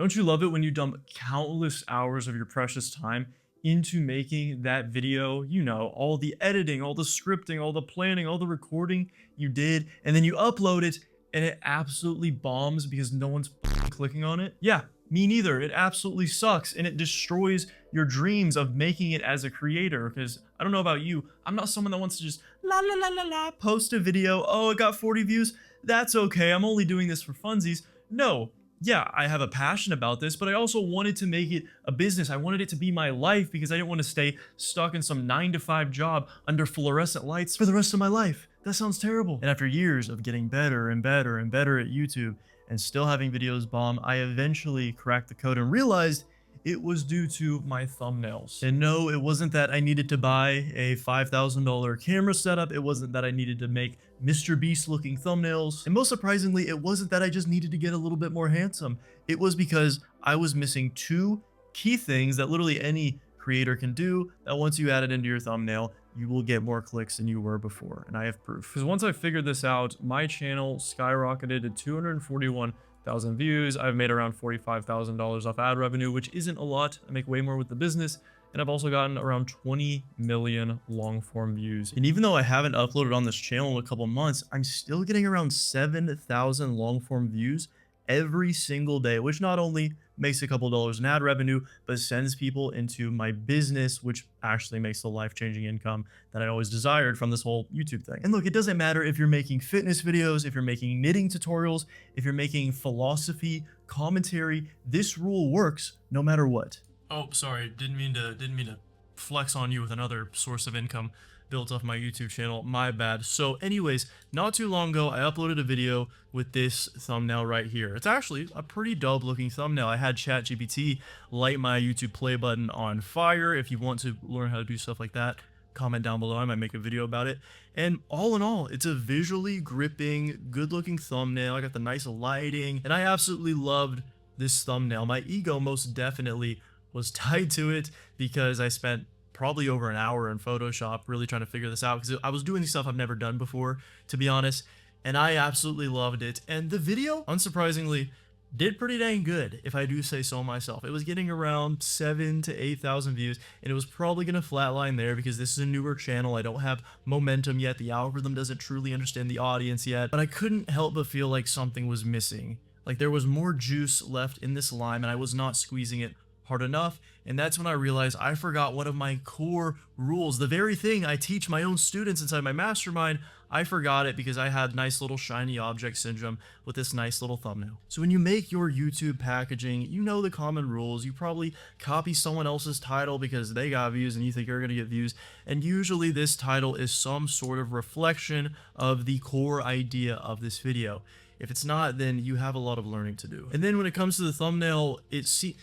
Don't you love it when you dump countless hours of your precious time into making that video? You know, all the editing, all the scripting, all the planning, all the recording you did, and then you upload it and it absolutely bombs because no one's clicking on it? Yeah, me neither. It absolutely sucks and it destroys your dreams of making it as a creator. Because I don't know about you, I'm not someone that wants to just la la la la la post a video. Oh, it got 40 views. That's okay. I'm only doing this for funsies. No, yeah, I have a passion about this, but I also wanted to make it a business. I wanted it to be my life because I didn't want to stay stuck in some 9 to 5 job under fluorescent lights for the rest of my life. That sounds terrible. And after years of getting better and better and better at YouTube and still having videos bomb, I eventually cracked the code and realized it was due to my thumbnails. And no, it wasn't that I needed to buy a $5,000 camera setup. It wasn't that I needed to make Mr. Beast looking thumbnails. And most surprisingly, it wasn't that I just needed to get a little bit more handsome. It was because I was missing two key things that literally any creator can do, that once you add it into your thumbnail, you will get more clicks than you were before. And I have proof. Because once I figured this out, my channel skyrocketed to 241,000 views. I've made around $45,000 off ad revenue, which isn't a lot. I make way more with the business. And I've also gotten around 20 million long form views. And even though I haven't uploaded on this channel in a couple months, I'm still getting around 7,000 long form views every single day, which not only makes a couple dollars in ad revenue, but sends people into my business, which actually makes the life-changing income that I always desired from this whole YouTube thing. And look, it doesn't matter if you're making fitness videos, if you're making knitting tutorials, if you're making philosophy, commentary, this rule works no matter what. Oh, sorry, didn't mean to flex on you with another source of income built off my YouTube channel, my bad. So anyways, not too long ago, I uploaded a video with this thumbnail right here. It's actually a pretty dope looking thumbnail. I had ChatGPT light my YouTube play button on fire. If you want to learn how to do stuff like that, comment down below. I might make a video about it. And all in all, it's a visually gripping, good looking thumbnail. I got the nice lighting and I absolutely loved this thumbnail. My ego most definitely was tied to it because I spent probably over an hour in Photoshop really trying to figure this out because I was doing stuff I've never done before, to be honest, and I absolutely loved it. And the video, unsurprisingly, did pretty dang good, if I do say so myself. It was getting around 7,000 to 8,000 views, and it was probably going to flatline there because this is a newer channel. I don't have momentum yet. The algorithm doesn't truly understand the audience yet, but I couldn't help but feel like something was missing. Like there was more juice left in this lime, and I was not squeezing it hard enough. And that's when I realized I forgot one of my core rules, the very thing I teach my own students inside my mastermind. I forgot it because I had nice little shiny object syndrome with this nice little thumbnail. So when you make your YouTube packaging, you know the common rules. You probably copy someone else's title because they got views and you think you're gonna get views. And usually this title is some sort of reflection of the core idea of this video. If it's not, then you have a lot of learning to do. And then when it comes to the thumbnail, it seems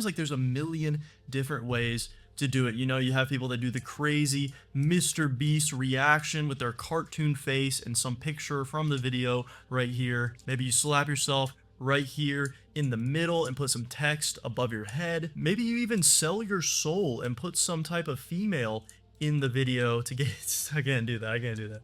like there's a million different ways to do it. You know, you have people that do the crazy Mr. Beast reaction with their cartoon face and some picture from the video right here. Maybe you slap yourself right here in the middle and put some text above your head. Maybe you even sell your soul and put some type of female in the video to get, I can't do that.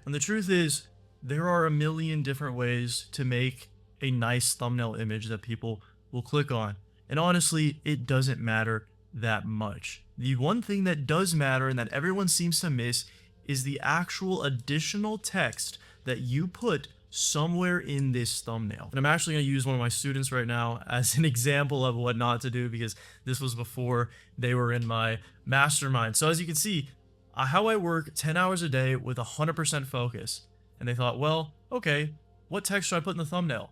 And the truth is, there are a million different ways to make a nice thumbnail image that people will click on. And honestly, it doesn't matter that much. The one thing that does matter and that everyone seems to miss is the actual additional text that you put somewhere in this thumbnail. And I'm actually going to use one of my students right now as an example of what not to do because this was before they were in my mastermind. So as you can see, how I work 10 hours a day with 100% focus. And they thought, well, okay, what text should I put in the thumbnail?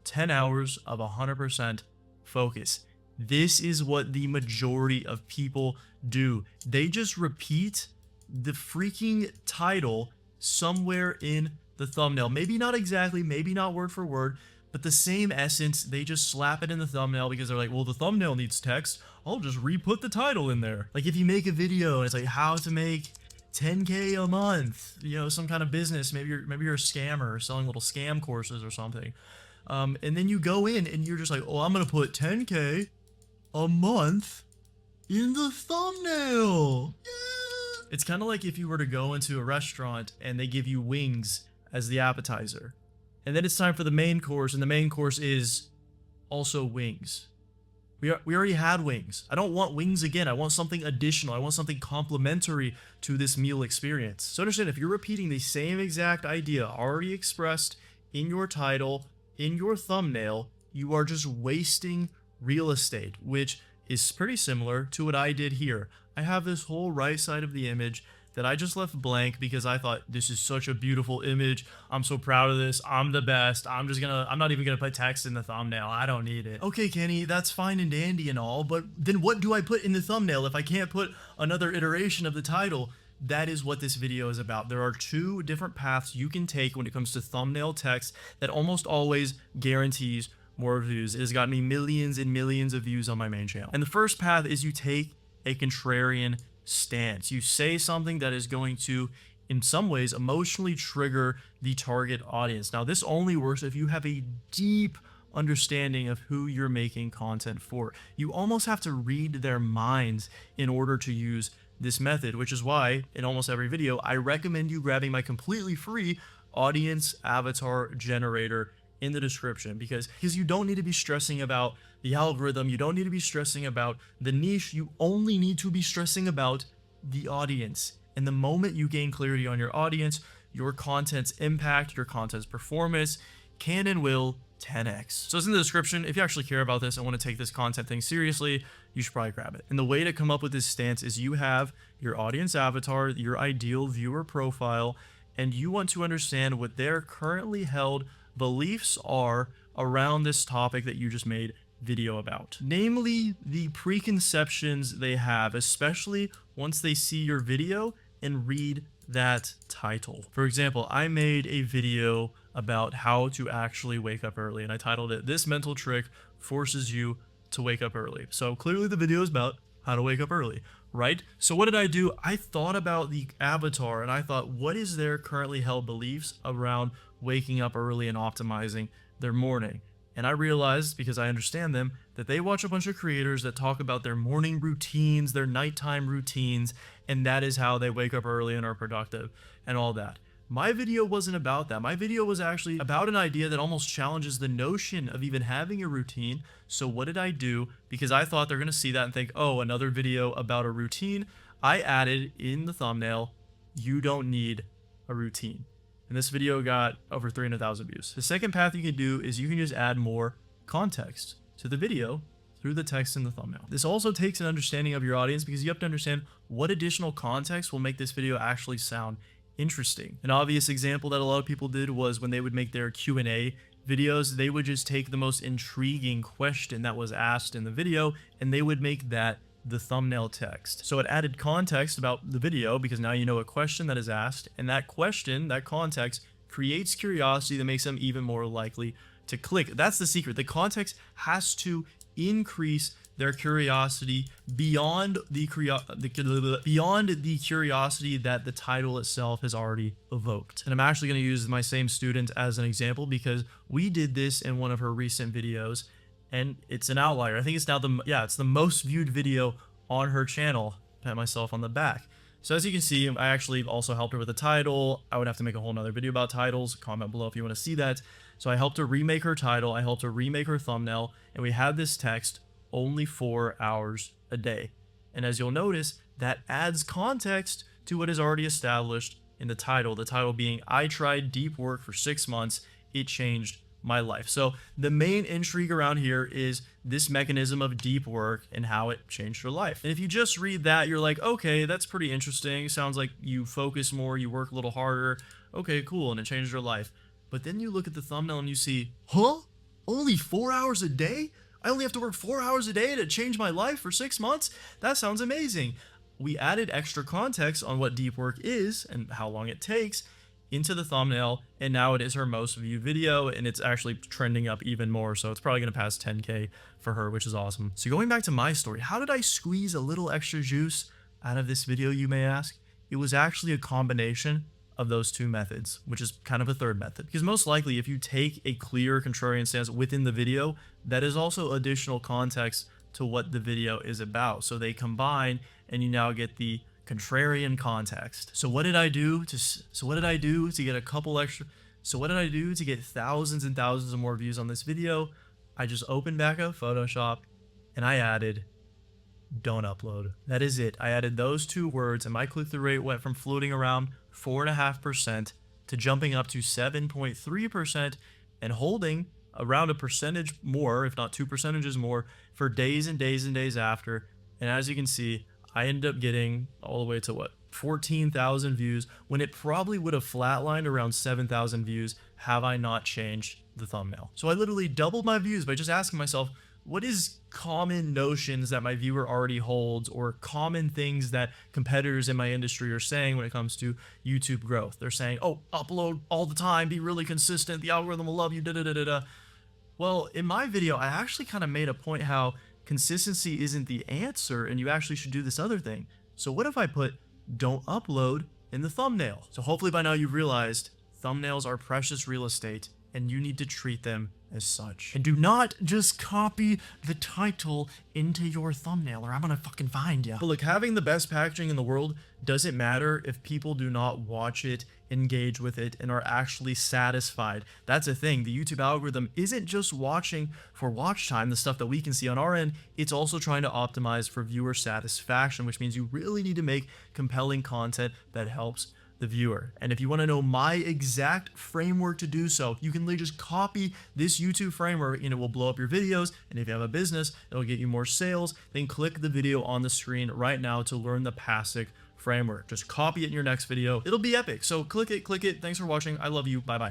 10 hours of 100% focus. This is what the majority of people do. They just repeat the freaking title somewhere in the thumbnail. Maybe not exactly, maybe not word for word, but the same essence. They just slap it in the thumbnail because they're like, well, the thumbnail needs text. I'll just re-put the title in there. Like if you make a video and it's like how to make 10K a month, you know, some kind of business, maybe you're a scammer selling little scam courses or something, and then you go in and you're just like, oh, I'm gonna put 10K a month in the thumbnail. Yeah. It's kind of like if you were to go into a restaurant and they give you wings as the appetizer, and then it's time for the main course, and the main course is Also wings. We already had wings. I don't want wings again. I want something additional. I want something complementary to this meal experience. So understand, if you're repeating the same exact idea already expressed in your title, in your thumbnail, you are just wasting real estate, which is pretty similar to what I did here. I have this whole right side of the image that I just left blank because I thought this is such a beautiful image. I'm so proud of this. I'm the best. I'm not even gonna put text in the thumbnail. I don't need it. Okay, Kenny, that's fine and dandy and all, but then what do I put in the thumbnail if I can't put another iteration of the title? That is what this video is about. There are two different paths you can take when it comes to thumbnail text that almost always guarantees more views. It has gotten me millions and millions of views on my main channel. And the first path is you take a contrarian stance. You say something that is going to, in some ways, emotionally trigger the target audience. Now, this only works if you have a deep understanding of who you're making content for. You almost have to read their minds in order to use this method, which is why in almost every video, I recommend you grabbing my completely free audience avatar generator in the description, because you don't need to be stressing about the algorithm. You don't need to be stressing about the niche. You only need to be stressing about the audience. And the moment you gain clarity on your audience, your content's impact, your content's performance can and will 10x. So it's in the description. If you actually care about this and want to take this content thing seriously, you should probably grab it. And the way to come up with this stance is you have your audience avatar, your ideal viewer profile, and you want to understand what their currently held beliefs are around this topic that you just made video about. Namely, the preconceptions they have, especially once they see your video and read that title. For example, I made a video about how to actually wake up early, and I titled it, "This Mental Trick Forces You to Wake Up Early." So clearly the video is about how to wake up early, right? So what did I do? I thought about the avatar and I thought, what is their currently held beliefs around waking up early and optimizing their morning? And I realized, because I understand them, that they watch a bunch of creators that talk about their morning routines, their nighttime routines, and that is how they wake up early and are productive and all that. My video wasn't about that. My video was actually about an idea that almost challenges the notion of even having a routine. So what did I do? Because I thought they're going to see that and think, oh, another video about a routine. I added in the thumbnail, "You don't need a routine." And this video got over 300,000 views. The second path you can do is you can just add more context to the video through the text in the thumbnail. This also takes an understanding of your audience, because you have to understand what additional context will make this video actually sound interesting. An obvious example that a lot of people did was when they would make their Q&A videos, they would just take the most intriguing question that was asked in the video and they would make that the thumbnail text. So it added context about the video, because now you know a question that is asked, and that question, that context, creates curiosity that makes them even more likely to click. That's the secret. The context has to increase their curiosity beyond the curiosity that the title itself has already evoked. And I'm actually going to use my same student as an example, because we did this in one of her recent videos, and it's an outlier. I think it's now it's the most viewed video on her channel. Pat myself on the back. So as you can see, I actually also helped her with the title. I would have to make a whole nother video about titles. Comment below if you want to see that. So I helped her remake her title. I helped her remake her thumbnail, and we had this text, "Only 4 hours a day." And as you'll notice, that adds context to what is already established in the title. The title being, "I tried deep work for 6 months. It changed my life." So the main intrigue around here is this mechanism of deep work and how it changed her life. And if you just read that, you're like, okay, that's pretty interesting. Sounds like you focus more, you work a little harder. Okay, cool, and it changed her life. But then you look at the thumbnail and you see, huh? Only 4 hours a day? I only have to work 4 hours a day to change my life for 6 months? That sounds amazing. We added extra context on what deep work is and how long it takes into the thumbnail, and now it is her most viewed video, and it's actually trending up even more, so it's probably going to pass 10K for her, which is awesome. So going back to my story, how did I squeeze a little extra juice out of this video, you may ask? It was actually a combination of those two methods, which is kind of a third method, because most likely if you take a clear contrarian stance within the video, that is also additional context to what the video is about. So they combine, and you now get the contrarian context. So what did I do to get thousands and thousands of more views on this video? I just opened back up Photoshop and I added don't upload. That is it. I added those 2 words and my click-through rate went from floating around 4.5% to jumping up to 7.3% and holding around a percentage more, if not 2 percentages more, for days and days and days after. And as you can see, I ended up getting all the way to what? 14,000 views when it probably would have flatlined around 7,000 views have I not changed the thumbnail. So I literally doubled my views by just asking myself, what is common notions that my viewer already holds, or common things that competitors in my industry are saying when it comes to YouTube growth? They're saying, oh, upload all the time, be really consistent, the algorithm will love you, da da da da da. Well, in my video, I actually kind of made a point how consistency isn't the answer and you actually should do this other thing. So what if I put don't upload in the thumbnail? So hopefully by now you've realized thumbnails are precious real estate and you need to treat them as such. And do not just copy the title into your thumbnail or I'm gonna fucking find you. But look, having the best packaging in the world doesn't matter if people do not watch it, engage with it, and are actually satisfied. That's a thing. The YouTube algorithm isn't just watching for watch time, the stuff that we can see on our end, it's also trying to optimize for viewer satisfaction, which means you really need to make compelling content that helps the viewer. And if you want to know my exact framework to do so, you can literally just copy this YouTube framework and it will blow up your videos. And if you have a business, it'll get you more sales. Then click the video on the screen right now to learn the PASIC framework. Just copy it in your next video. It'll be epic. So click it, click it. Thanks for watching. I love you. Bye bye.